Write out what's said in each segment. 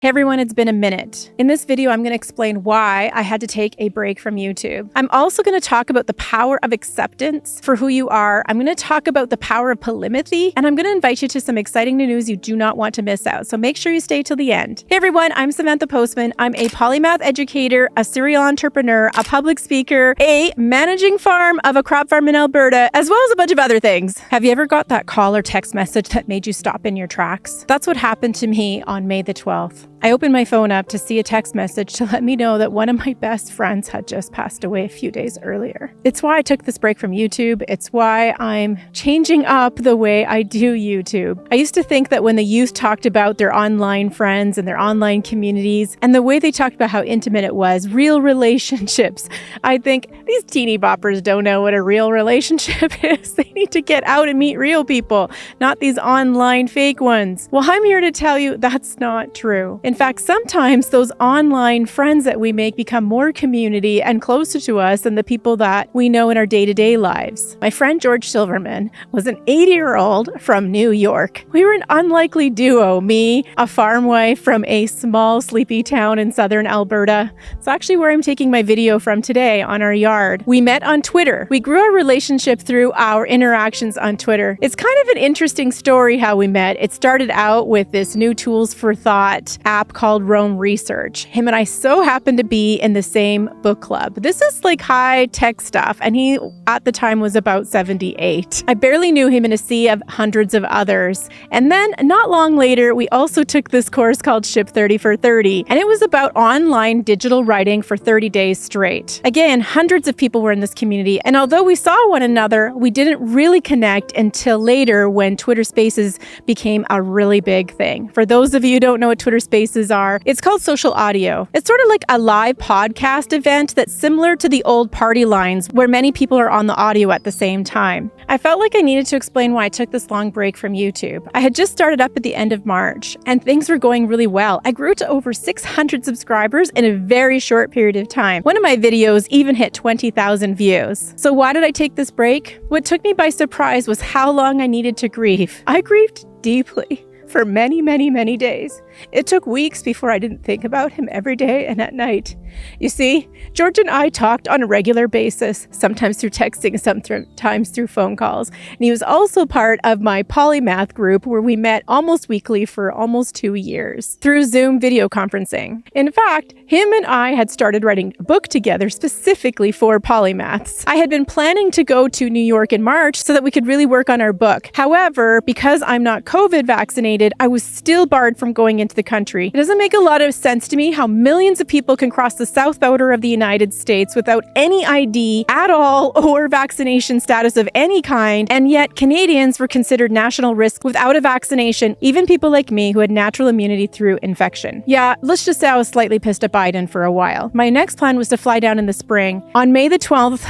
Hey everyone, it's been a minute. In this video, I'm going to explain why I had to take a break from YouTube. I'm also going to talk about the power of acceptance for who you are. I'm going to talk about the power of polymathy, and I'm going to invite you to some exciting new news you do not want to miss out. So make sure you stay till the end. Hey everyone, I'm Samantha Postman. I'm a polymath educator, a serial entrepreneur, a public speaker, a managing farm of a crop farm in Alberta, as well as a bunch of other things. Have you ever got that call or text message that made you stop in your tracks? That's what happened to me on May the 12th. I opened my phone up to see a text message to let me know that one of my best friends had just passed away a few days earlier. It's why I took this break from YouTube. It's why I'm changing up the way I do YouTube. I used to think that when the youth talked about their online friends and their online communities and the way they talked about how intimate it was, real relationships, I'd think these teeny boppers don't know what a real relationship is. They need to get out and meet real people, not these online fake ones. Well, I'm here to tell you that's not true. In fact, sometimes those online friends that we make become more community and closer to us than the people that we know in our day-to-day lives. My friend George Silverman was an 80-year-old from New York. We were an unlikely duo, me, a farm wife from a small, sleepy town in southern Alberta. It's actually where I'm taking my video from today on our yard. We met on Twitter. We grew our relationship through our interactions on Twitter. It's kind of an interesting story how we met. It started out with this new Tools for Thought app called Rome Research. Him and I so happened to be in the same book club. This is like high tech stuff, and he at the time was about 78. I barely knew him in a sea of hundreds of others. And then not long later, we also took this course called Ship 30 for 30, and it was about online digital writing for 30 days straight. Again, hundreds of people were in this community, and although we saw one another, we didn't really connect until later when Twitter Spaces became a really big thing. For those of you who don't know what Twitter Spaces are, it's called social audio. It's sort of like a live podcast event that's similar to the old party lines where many people are on the audio at the same time. I felt like I needed to explain why I took this long break from YouTube. I had just started up at the end of March, and things were going really well. I grew to over 600 subscribers in a very short period of time. One of my videos even hit 20,000 views. So why did I take this break? What took me by surprise was how long I needed to grieve. I grieved deeply for many, many, many days. It took weeks before I didn't think about him every day and at night. You see, George and I talked on a regular basis, sometimes through texting, sometimes through phone calls. And he was also part of my Polymath group where we met almost weekly for almost 2 years through Zoom video conferencing. In fact, him and I had started writing a book together specifically for polymaths. I had been planning to go to New York in March so that we could really work on our book. However, because I'm not COVID vaccinated, I was still barred from going into the country. It doesn't make a lot of sense to me how millions of people can cross the south border of the United States without any ID at all or vaccination status of any kind, and yet Canadians were considered national risk without a vaccination, even people like me who had natural immunity through infection. Yeah, let's just say I was slightly pissed at Biden for a while. My next plan was to fly down in the spring. On May the 12th,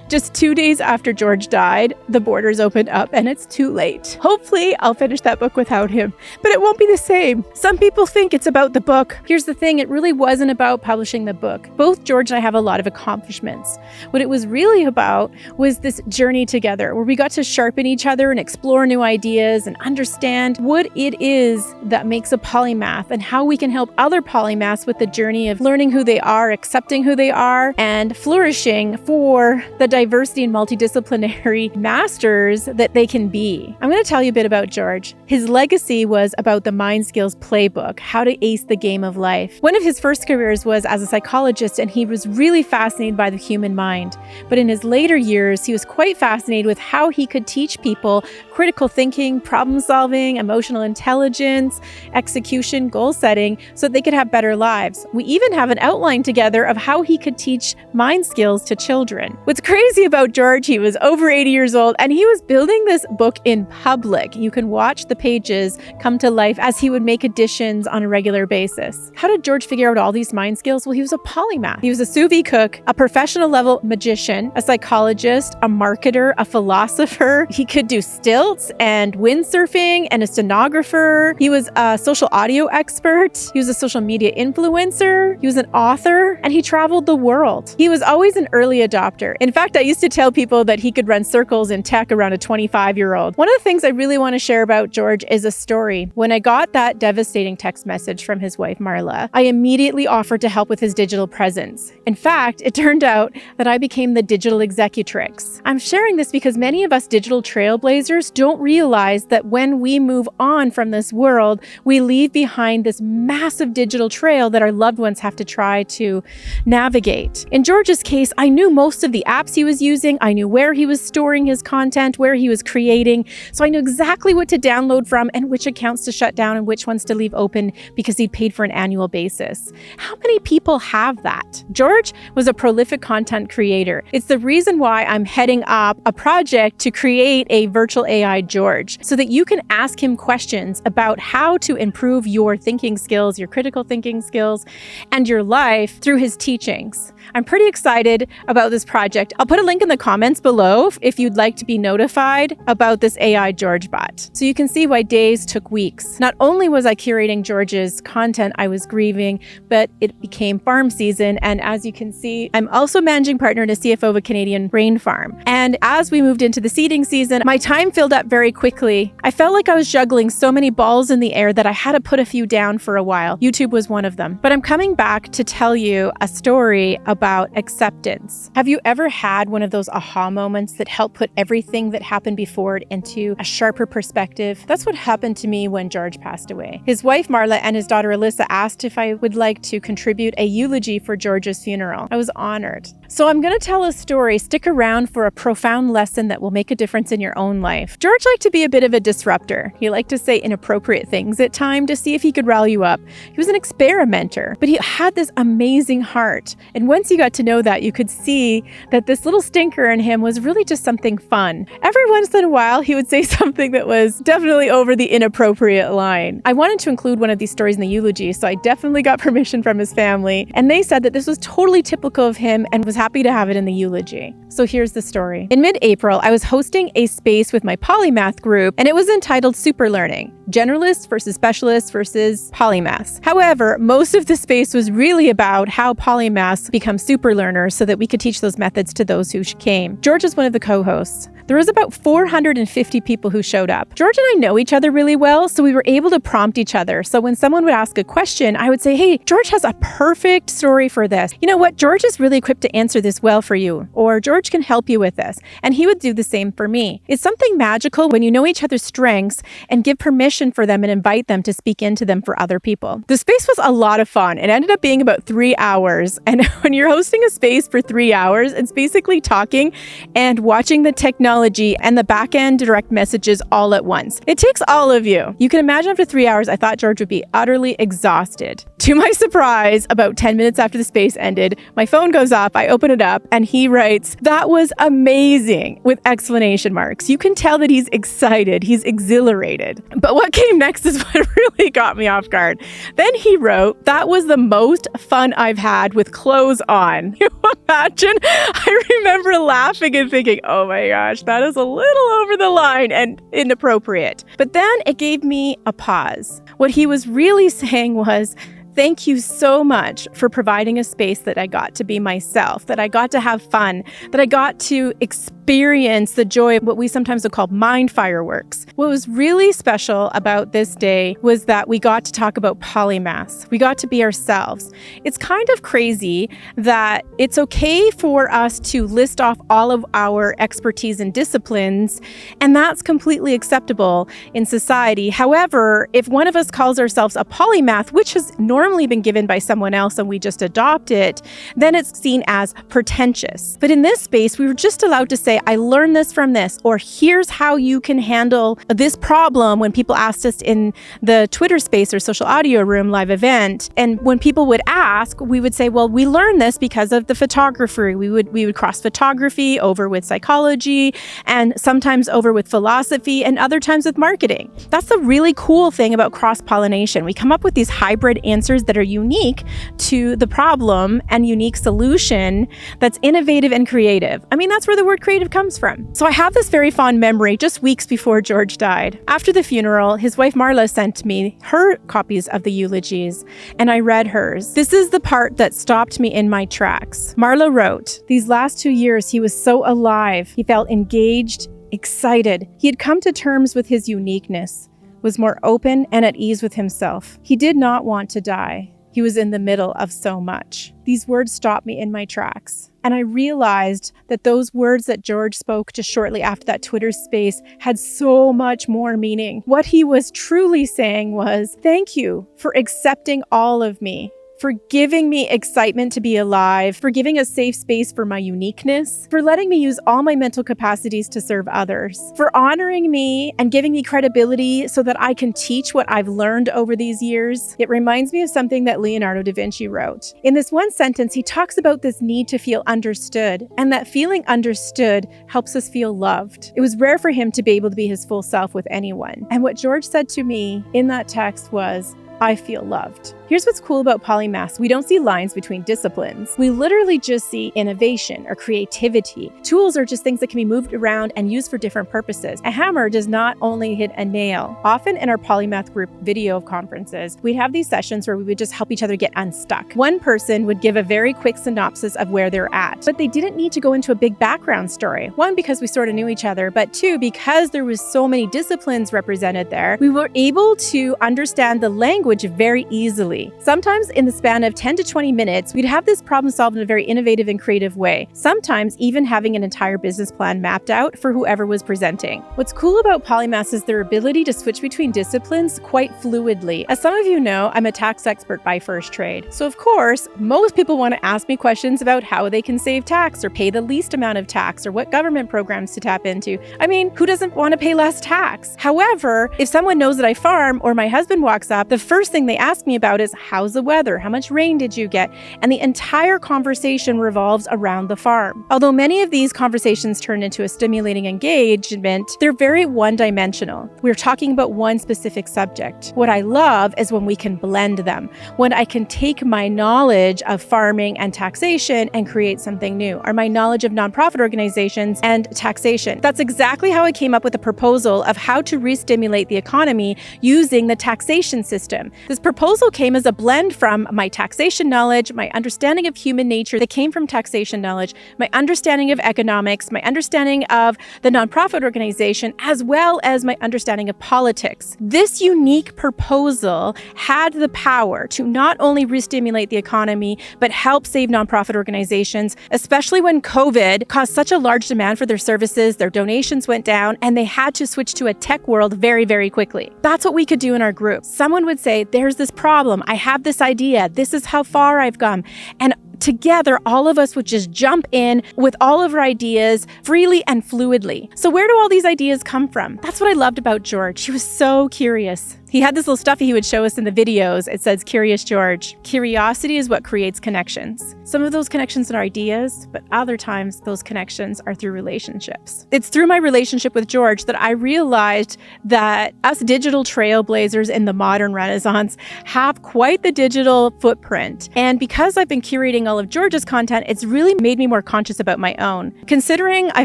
just 2 days after George died, the borders opened up and it's too late. Hopefully, I'll finish that book without him, but it won't be the same. Some people think it's about the book. Here's the thing, it really wasn't about publishing the book. Both George and I have a lot of accomplishments. What it was really about was this journey together where we got to sharpen each other and explore new ideas and understand what it is that makes a polymath and how we can help other polymaths with the journey of learning who they are, accepting who they are, and flourishing for the diversity and multidisciplinary masters that they can be. I'm going to tell you a bit about George. His legacy was about the Mind Skills Playbook, how to ace the game of life. One of his first careers was as a psychologist, and he was really fascinated by the human mind. But in his later years, he was quite fascinated with how he could teach people critical thinking, problem solving, emotional intelligence, execution, goal setting, so that they could have better lives. We even have an outline together of how he could teach mind skills to children. What's crazy about George, he was over 80 years old and he was building this book in public. You can watch the pages come to life as he would make additions on a regular basis. How did George figure out all these mind skills? Well, he was a polymath. He was a sous vide cook, a professional level magician, a psychologist, a marketer, a philosopher. He could do stilts and windsurfing and a stenographer. He was a social audio expert. He was a social media influencer. He was an author and he traveled the world. He was always an early adopter. In fact, fact, I used to tell people that he could run circles in tech around a 25-year-old. One of the things I really want to share about George is a story. When I got that devastating text message from his wife, Marla, I immediately offered to help with his digital presence. In fact, it turned out that I became the digital executrix. I'm sharing this because many of us digital trailblazers don't realize that when we move on from this world, we leave behind this massive digital trail that our loved ones have to try to navigate. In George's case, I knew most of the apps he was using. I knew where he was storing his content, where he was creating. So I knew exactly what to download from and which accounts to shut down and which ones to leave open because he'd paid for an annual basis. How many people have that? George was a prolific content creator. It's the reason why I'm heading up a project to create a virtual AI George so that you can ask him questions about how to improve your thinking skills, your critical thinking skills, and your life through his teachings. I'm pretty excited about this project. I'll put a link in the comments below if you'd like to be notified about this AI George bot. So you can see why days took weeks. Not only was I curating George's content, I was grieving, but it became farm season. And as you can see, I'm also managing partner and a CFO of a Canadian grain farm. And as we moved into the seeding season, my time filled up very quickly. I felt like I was juggling so many balls in the air that I had to put a few down for a while. YouTube was one of them. But I'm coming back to tell you a story about acceptance. Have you ever had one of those aha moments that help put everything that happened before it into a sharper perspective? That's what happened to me when George passed away. His wife Marla and his daughter Alyssa asked if I would like to contribute a eulogy for George's funeral. I was honored. So I'm going to tell a story. Stick around for a profound lesson that will make a difference in your own life. George liked to be a bit of a disruptor. He liked to say inappropriate things at times to see if he could rally you up. He was an experimenter, but he had this amazing heart. And once you got to know that, you could see that this little stinker in him was really just something fun. Every once in a while, he would say something that was definitely over the inappropriate line. I wanted to include one of these stories in the eulogy, so I definitely got permission from his family. And they said that this was totally typical of him and was happy to have it in the eulogy. So here's the story. In mid-April, I was hosting a space with my Polymath group, and it was entitled Super Learning: Generalists versus Specialists versus Polymaths. However, most of the space was really about how polymaths become super learners so that we could teach those methods to those who came. George is one of the co-hosts. There was about 450 people who showed up. George and I know each other really well, so we were able to prompt each other. So when someone would ask a question, I would say, hey, George has a perfect story for this. You know what? George is really equipped to answer this well for you, or George can help you with this. And he would do the same for me. It's something magical when you know each other's strengths and give permission for them and invite them to speak into them for other people. The space was a lot of fun. It ended up being about 3 hours. And when you're hosting a space for 3 hours, it's basically talking and watching the technology and the back-end direct messages all at once. It takes all of you. You can imagine after 3 hours, I thought George would be utterly exhausted. To my surprise, about 10 minutes after the space ended, my phone goes off, I open it up, and he writes, "That was amazing," with exclamation marks. You can tell that he's excited, he's exhilarated. But what came next is what really got me off guard. Then he wrote, "That was the most fun I've had with clothes on." You imagine? I remember laughing and thinking, oh my gosh, that is a little over the line and inappropriate. But then it gave me a pause. What he was really saying was, thank you so much for providing a space that I got to be myself, that I got to have fun, that I got to experience the joy of what we sometimes would call mind fireworks. What was really special about this day was that we got to talk about polymaths. We got to be ourselves. It's kind of crazy that it's okay for us to list off all of our expertise and disciplines, and that's completely acceptable in society. However, if one of us calls ourselves a polymath, which has normally been given by someone else and we just adopt it, then it's seen as pretentious. But in this space, we were just allowed to say, I learned this from this, or here's how you can handle this problem when people asked us in the Twitter space or social audio room live event. And when people would ask, we would say, well, we learned this because of the photography. We would cross photography over with psychology and sometimes over with philosophy and other times with marketing. That's the really cool thing about cross-pollination. We come up with these hybrid answers answers that are unique to the problem and unique solution that's innovative and creative. I mean, that's where the word creative comes from. So I have this very fond memory just weeks before George died. After the funeral, his wife Marla sent me her copies of the eulogies, and I read hers. This is the part that stopped me in my tracks. Marla wrote, "These last 2 years, he was so alive. He felt engaged, excited. He had come to terms with his uniqueness, was more open and at ease with himself. He did not want to die. He was in the middle of so much." These words stopped me in my tracks. And I realized that those words that George spoke just shortly after that Twitter space had so much more meaning. What he was truly saying was, thank you for accepting all of me, for giving me excitement to be alive, for giving a safe space for my uniqueness, for letting me use all my mental capacities to serve others, for honoring me and giving me credibility so that I can teach what I've learned over these years. It reminds me of something that Leonardo da Vinci wrote. In this one sentence, he talks about this need to feel understood, and that feeling understood helps us feel loved. It was rare for him to be able to be his full self with anyone. And what George said to me in that text was, I feel loved. Here's what's cool about Polymath. We don't see lines between disciplines. We literally just see innovation or creativity. Tools are just things that can be moved around and used for different purposes. A hammer does not only hit a nail. Often in our Polymath group video conferences, we'd have these sessions where we would just help each other get unstuck. One person would give a very quick synopsis of where they're at, but they didn't need to go into a big background story. One, because we sort of knew each other, but two, because there was so many disciplines represented there, we were able to understand the language very easily. Sometimes in the span of 10 to 20 minutes, we'd have this problem solved in a very innovative and creative way. Sometimes even having an entire business plan mapped out for whoever was presenting. What's cool about Polymath is their ability to switch between disciplines quite fluidly. As some of you know, I'm a tax expert by first trade. So of course, most people want to ask me questions about how they can save tax or pay the least amount of tax or what government programs to tap into. I mean, who doesn't want to pay less tax? However, if someone knows that I farm or my husband walks up, the first thing they ask me about is, how's the weather? How much rain did you get? And the entire conversation revolves around the farm. Although many of these conversations turn into a stimulating engagement, they're very one-dimensional. We're talking about one specific subject. What I love is when we can blend them, when I can take my knowledge of farming and taxation and create something new, or my knowledge of nonprofit organizations and taxation. That's exactly how I came up with a proposal of how to re-stimulate the economy using the taxation system. This proposal came as a blend from my taxation knowledge, my understanding of human nature that came from taxation knowledge, my understanding of economics, my understanding of the nonprofit organization, as well as my understanding of politics. This unique proposal had the power to not only re-stimulate the economy, but help save nonprofit organizations, especially when COVID caused such a large demand for their services, their donations went down, and they had to switch to a tech world very, very quickly. That's what we could do in our group. Someone would say, there's this problem. I have this idea. This is how far I've come. And together, all of us would just jump in with all of our ideas freely and fluidly. So where do all these ideas come from? That's what I loved about George. He was so curious. He had this little stuffy he would show us in the videos. It says, Curious George. Curiosity is what creates connections. Some of those connections are ideas, but other times those connections are through relationships. It's through my relationship with George that I realized that us digital trailblazers in the modern Renaissance have quite the digital footprint. And because I've been curating all of George's content, it's really made me more conscious about my own. Considering I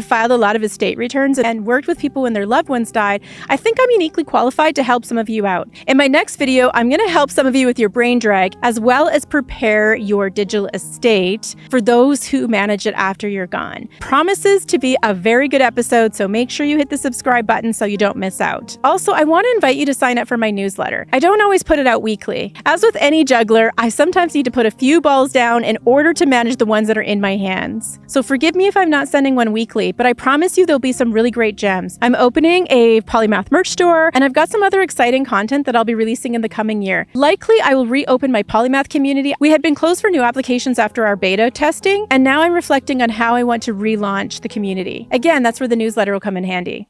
filed a lot of estate returns and worked with people when their loved ones died, I think I'm uniquely qualified to help some of you out. In my next video, I'm going to help some of you with your brain drag, as well as prepare your digital estate for those who manage it after you're gone. Promises to be a very good episode, so make sure you hit the subscribe button so you don't miss out. Also, I want to invite you to sign up for my newsletter. I don't always put it out weekly. As with any juggler, I sometimes need to put a few balls down in order to manage the ones that are in my hands. So forgive me if I'm not sending one weekly, but I promise you there'll be some really great gems. I'm opening a Polymath merch store, and I've got some other exciting content that I'll be releasing in the coming year. Likely, I will reopen my Polymath community. We had been closed for new applications after our beta testing, and now I'm reflecting on how I want to relaunch the community. Again, that's where the newsletter will come in handy.